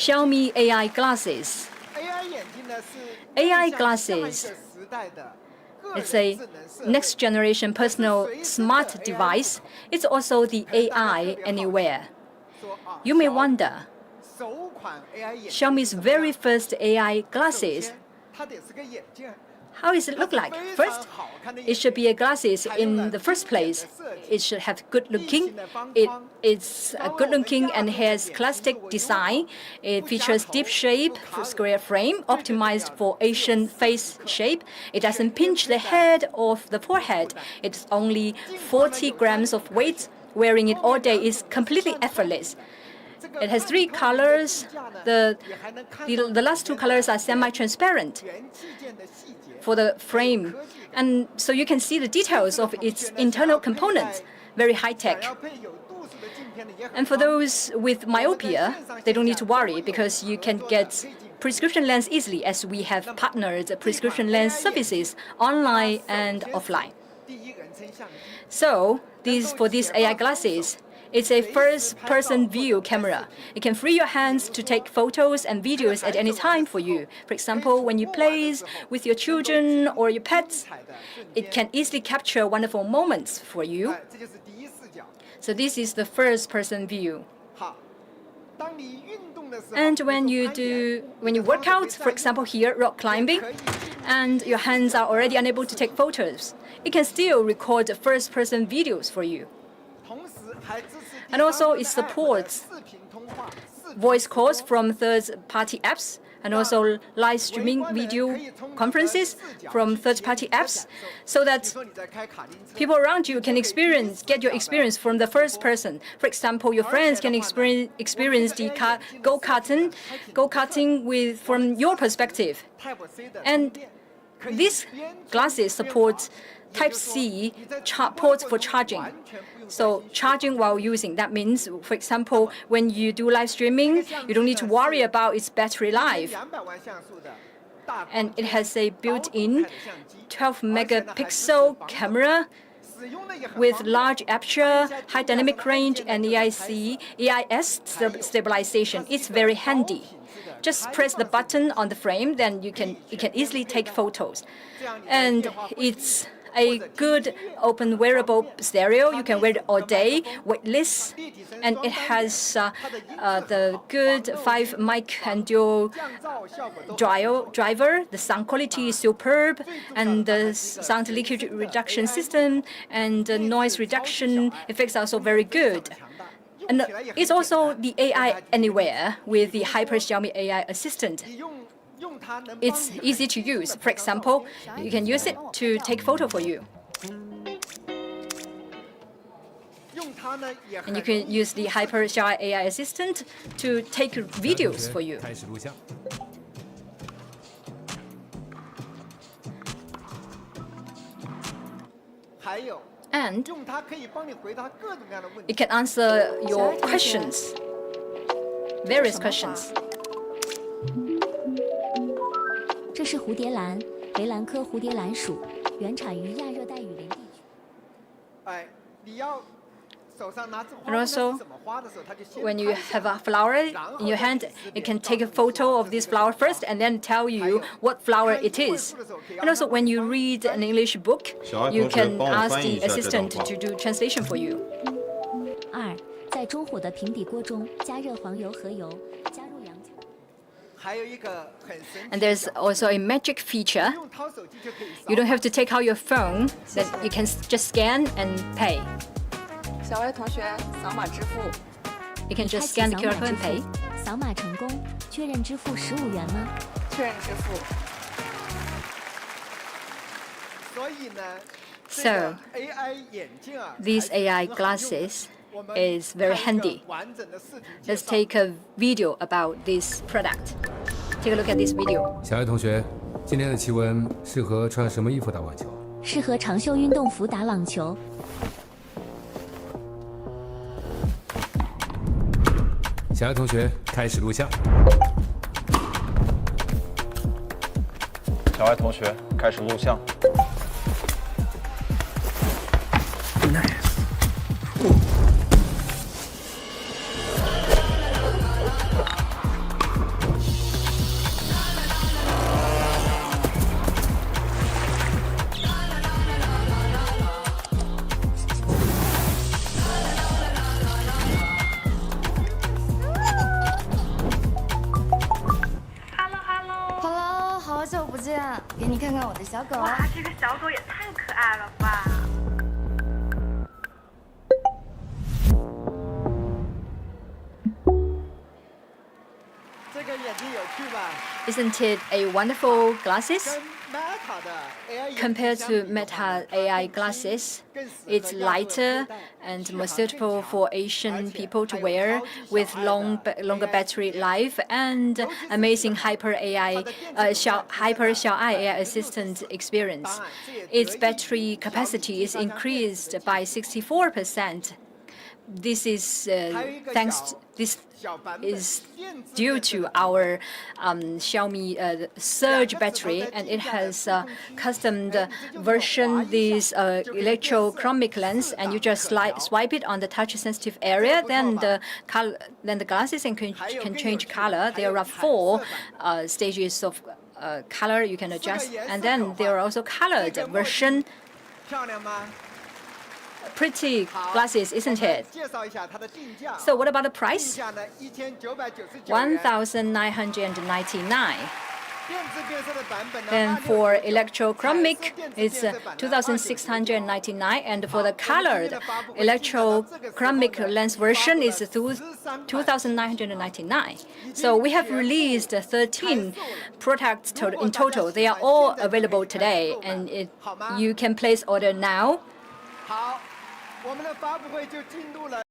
Xiaomi AI Glasses. AI glasses, it's a next-generation personal smart device. It's also the AI anywhere. You may wonder, Xiaomi's very first AI glasses, how does it look like? First, it should be a glasses in the first place. It should have good looking. It's good looking and has classic design. It features deep shape, square frame, optimized for Asian face shape. It doesn't pinch the head or the forehead. It's only 40 grams of weight. Wearing it all day is completely effortless. It has 3 colors. The last 2 colors are semi-transparent for the frame. And so you can see the details of its internal components, very high-tech. And for those with myopia, they don't need to worry because you can get prescription lens easily, as we have partnered prescription lens services online and offline. So for these AI glasses, it's a first-person view camera. It can free your hands to take photos and videos at any time for you. For example, when you play with your children or your pets, it can easily capture wonderful moments for you. So this is the first-person view. And when you work out, for example here, rock climbing, and your hands are already unable to take photos, it can still record first-person videos for you. And also it supports voice calls from third-party apps and also live streaming video conferences from third-party apps, so that people around you can get your experience from the first person. For example, your friends can experience the go-karting from your perspective. And these glasses support Type-C ports for charging. So charging while using, that means, for example, when you do live streaming, you don't need to worry about its battery life. And it has a built-in 12-megapixel camera with large aperture, high dynamic range, and AIS stabilization. It's very handy. Just press the button on the frame, then you can easily take photos. And it's a good open wearable stereo. You can wear it all day, weightless, and it has the good 5 mic and dual driver. The sound quality is superb, and the sound leakage reduction system and the noise reduction effects are also very good. And it's also the AI anywhere with the Hyper Xiaomi AI Assistant. It's easy to use. For example, you can use it to take photo for you. And you can use the Hyper Xiaomi AI Assistant to take videos for you. And it can answer your questions, various questions. 这是蝴蝶兰，围兰科蝴蝶兰属，原产于亚热带雨林地区。And also, when you have a flower in your hand, it can take a photo of this flower first and then tell you what flower it is. And also, when you read an English book, you can ask the assistant to do translation for you. 2. 在中火的平底锅中加热黄油和油，加入洋葱。 And there's also a magic feature. You don't have to take out your phone, that you can just scan and pay. 小歪同学，扫码支付。 You can just scan the QR code and pay. 扫码成功，确认支付15元吗？确认支付。 So, these AI glasses is very handy. Let's take a video about this product. Take a look at this video. 小爱同学，今天的气温适合穿什么衣服打网球？适合长袖运动服打网球。小爱同学，开始录像。小爱同学，开始录像。 Nice. 那给你看看我的小狗。哇，这个小狗也太可爱了吧！这个眼睛有趣吧？ Isn't it a wonderful glasses? 跟 Meta 的 AI 眼镜 Compared 相 to 比的 Meta Meta AI glasses, it's lighter and more suitable for Asian people to wear with longer battery life and amazing hyper Xiao AI assistant experience. Its battery capacity is increased by 64%. This is this is due to our Xiaomi surge battery, and it has a custom version, this electrochromic lens, and you just swipe it on the touch-sensitive area, then the glasses can change color. There are 4 stages of color you can adjust, and then there are also colored version. 漂亮吗？ Pretty glasses, isn't it? 介绍一下它的定价。 So what about the 定 price? 价呢？1999 1,999. 电子变色的版本呢 Then for 8699 electrochromic, 彩色电子 it's 变色版呢 2,699, and for the colored electrochromic lens version is 2,999. So we have released 13 products in total. They are all available today, and you can place order now. 好，我们的发布会就进入了。